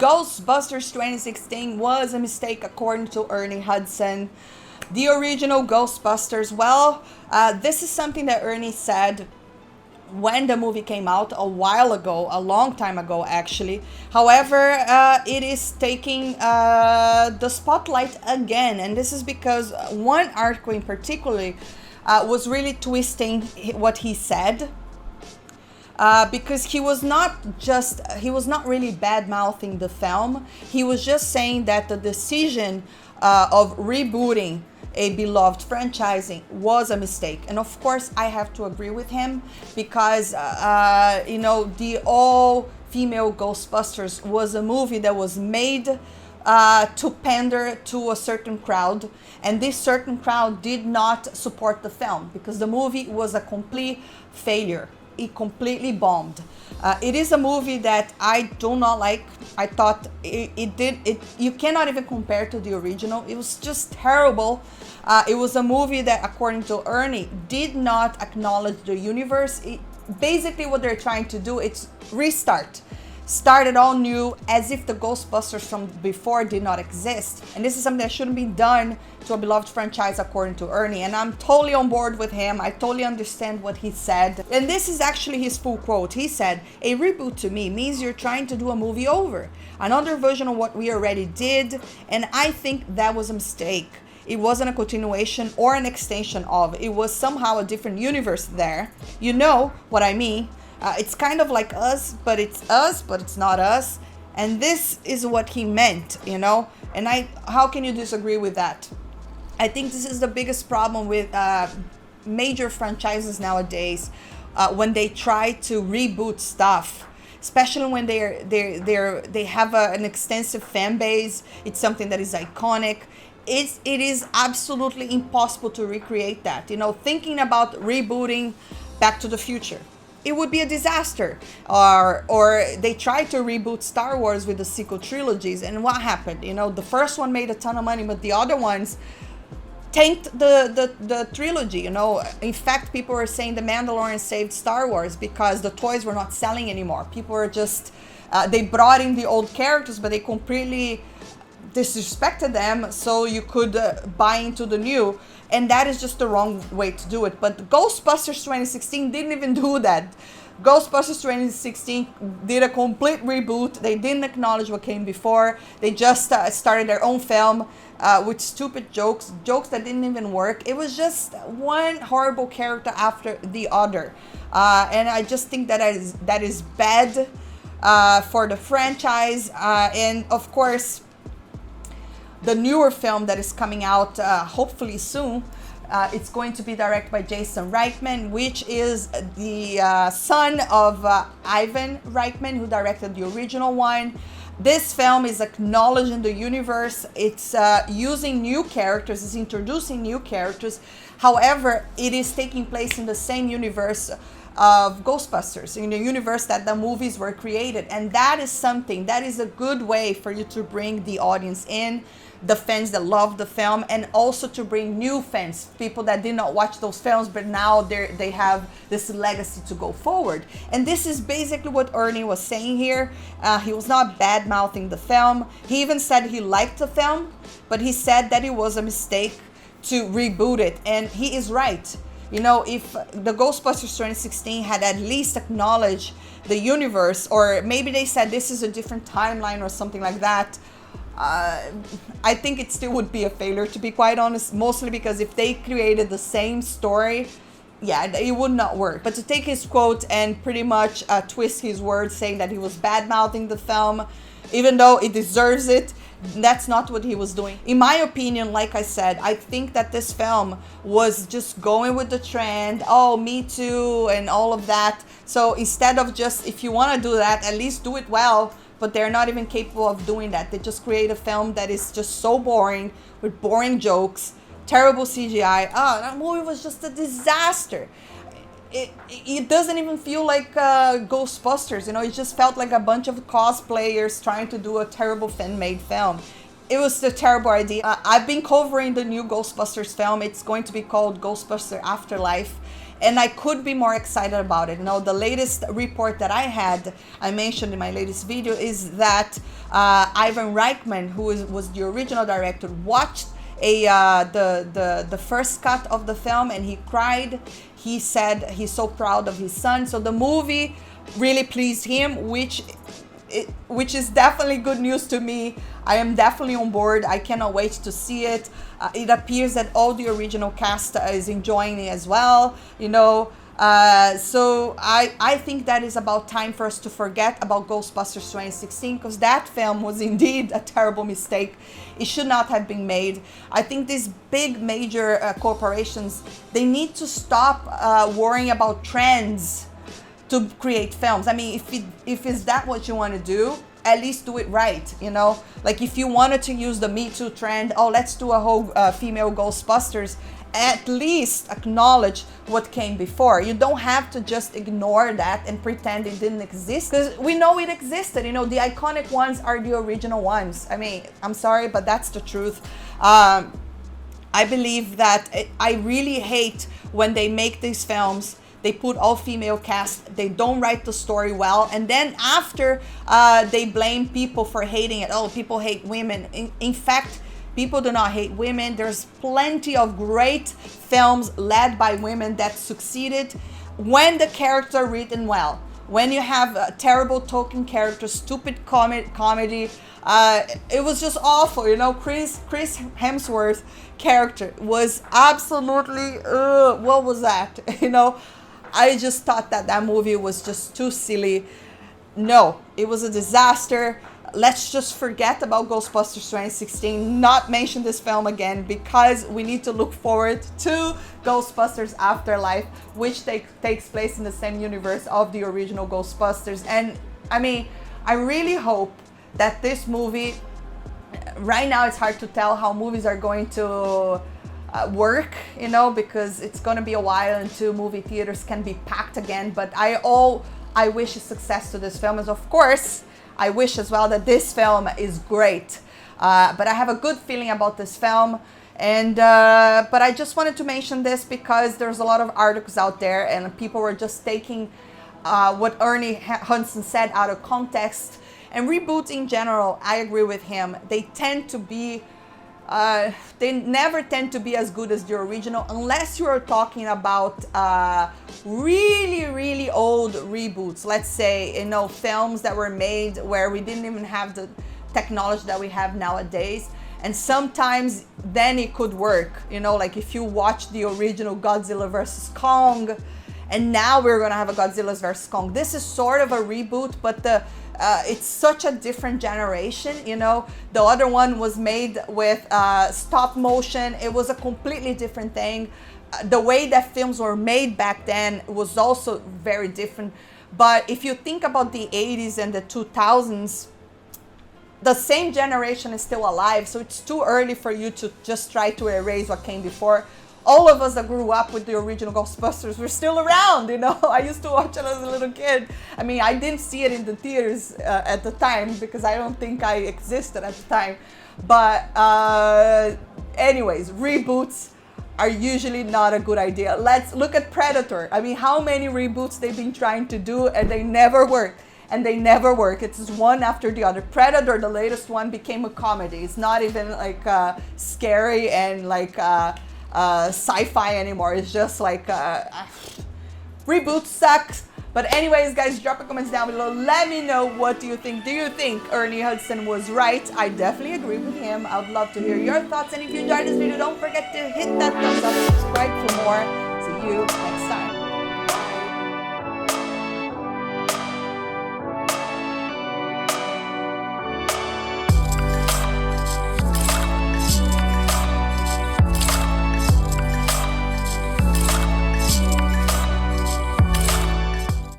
Ghostbusters 2016 was a mistake according to Ernie Hudson. The original Ghostbusters, well, this is something that Ernie said when the movie came out a while ago, a long time ago actually. However, it is taking the spotlight again, and this is because one article in particular was really twisting what he said. Because he was not really bad-mouthing the film. He was just saying that the decision of rebooting a beloved franchising was a mistake. And of course, I have to agree with him because, the all-female Ghostbusters was a movie that was made to pander to a certain crowd. And this certain crowd did not support the film because the movie was a complete failure. It completely bombed. It is a movie that I do not like. I thought you cannot even compare to the original. It was just terrible. It was a movie that, according to Ernie, did not acknowledge the universe. Basically what they're trying to do is start it all new, as if the Ghostbusters from before did not exist. And this is something that shouldn't be done to a beloved franchise, according to Ernie. And I'm totally on board with him. I totally understand what he said. And this is actually his full quote. He said, "A reboot to me means you're trying to do a movie over. Another version of what we already did. And I think that was a mistake. It wasn't a continuation or an extension of. It was somehow a different universe there. You know what I mean? It's kind of like us, but it's not us." And this is what he meant, And how can you disagree with that? I think this is the biggest problem with major franchises nowadays when they try to reboot stuff, especially when they have an extensive fan base. It's something that is iconic. It is absolutely impossible to recreate that. Thinking about rebooting Back to the Future, it would be a disaster. Or they tried to reboot Star Wars with the sequel trilogies, and what happened? The first one made a ton of money, but the other ones tanked the trilogy. In fact, people were saying The Mandalorian saved Star Wars because the toys were not selling anymore. People were just they brought in the old characters, but they completely disrespected them so you could buy into the new. And that is just the wrong way to do it. But Ghostbusters 2016 didn't even do that. Ghostbusters 2016 did a complete reboot. They didn't acknowledge what came before. They just started their own film with stupid jokes that didn't even work. It was just one horrible character after the other. And I just think that is bad for the franchise. And of course, the newer film that is coming out hopefully soon, it's going to be directed by Jason Reitman, which is the son of Ivan Reitman, who directed the original one. This film is acknowledging the universe. It's using new characters, it's introducing new characters. However, it is taking place in the same universe of Ghostbusters, in the universe that the movies were created. And that is a good way for you to bring the audience in, the fans that love the film, and also to bring new fans, people that did not watch those films, but now they have this legacy to go forward. And this is basically what Ernie was saying here. He was not bad-mouthing the film. He even said he liked the film, but he said that it was a mistake to reboot it. And he is right. If the Ghostbusters 2016 had at least acknowledged the universe, or maybe they said this is a different timeline or something like that, I think it still would be a failure, to be quite honest, mostly because if they created the same story, it would not work. But to take his quote and pretty much twist his words, saying that he was bad-mouthing the film, even though it deserves it, that's not what he was doing. In my opinion, like I said, I think that this film was just going with the trend, Me Too and all of that. So instead of just, if you want to do that, at least do it well. But they're not even capable of doing that. They just create a film that is just so boring, with boring jokes, terrible CGI. That movie was just a disaster. It doesn't even feel like Ghostbusters, it just felt like a bunch of cosplayers trying to do a terrible fan-made film. It was a terrible idea. I've been covering the new Ghostbusters film. It's going to be called Ghostbuster Afterlife. and I could be more excited about it. You know, the latest report that I mentioned in my latest video, is that Ivan Reitman, who was the original director, watched the first cut of the film, and he cried. He said he's so proud of his son. So the movie really pleased him, which is definitely good news to me. I am definitely on board. I cannot wait to see it. It appears that all the original cast is enjoying it as well, you know. So I think that is about time for us to forget about Ghostbusters 2016, because that film was indeed a terrible mistake. It should not have been made. I think these big major corporations, they need to stop worrying about trends to create films. I mean, if is that what you want to do, at least do it right, you know? Like, if you wanted to use the Me Too trend, oh, let's do a whole female Ghostbusters, at least acknowledge what came before. You don't have to just ignore that and pretend it didn't exist, because we know it existed. You know, the iconic ones are the original ones. I mean, I'm sorry, but that's the truth. I believe that I really hate when they make these films, they put all female cast, they don't write the story well, and then after they blame people for hating it. Oh, people hate women. In fact, people do not hate women. There's plenty of great films led by women that succeeded when the characters are written well. When you have a terrible token character, stupid comedy, it was just awful. You know, Chris Hemsworth's character was absolutely, what was that? You know, I just thought that movie was just too silly. No, it was a disaster. Let's just forget about Ghostbusters 2016, not mention this film again, because we need to look forward to Ghostbusters Afterlife, which takes place in the same universe of the original Ghostbusters. And I mean, I really hope that this movie, right now it's hard to tell how movies are going to work, you know, because it's going to be a while until movie theaters can be packed again. But I wish success to this film, and of course I wish as well that this film is great. But I have a good feeling about this film, and but I just wanted to mention this because there's a lot of articles out there and people were just taking what Ernie Hudson said out of context. And reboots in general, I agree with him. They tend to be they never tend to be as good as the original, unless you are talking about really old reboots. Let's say, you know, films that were made where we didn't even have the technology that we have nowadays. And sometimes then it could work, you know, like if you watch the original Godzilla vs. Kong, and now we're gonna have a Godzilla vs. Kong. This is sort of a reboot, but it's such a different generation, you know. The other one was made with stop motion. It was a completely different thing. The way that films were made back then was also very different. But if you think about the 80s and the 2000s, the same generation is still alive, so it's too early for you to just try to erase what came before. All of us that grew up with the original Ghostbusters were still around, you know. I used to watch it as a little kid. I mean, I didn't see it in the theaters at the time because I don't think I existed at the time. But anyways, reboots are usually not a good idea. Let's look at Predator. I mean, how many reboots they've been trying to do and they never work. And they never work. It's just one after the other. Predator, the latest one, became a comedy. It's not even like scary and like sci-fi anymore. It's just like reboot sucks. But anyways, guys, drop your comments down below. Let me know, what do you think? Do you think Ernie Hudson was right? I definitely agree with him. I would love to hear your thoughts. And if you enjoyed this video, don't forget to hit that thumbs up and subscribe for more. See you next time.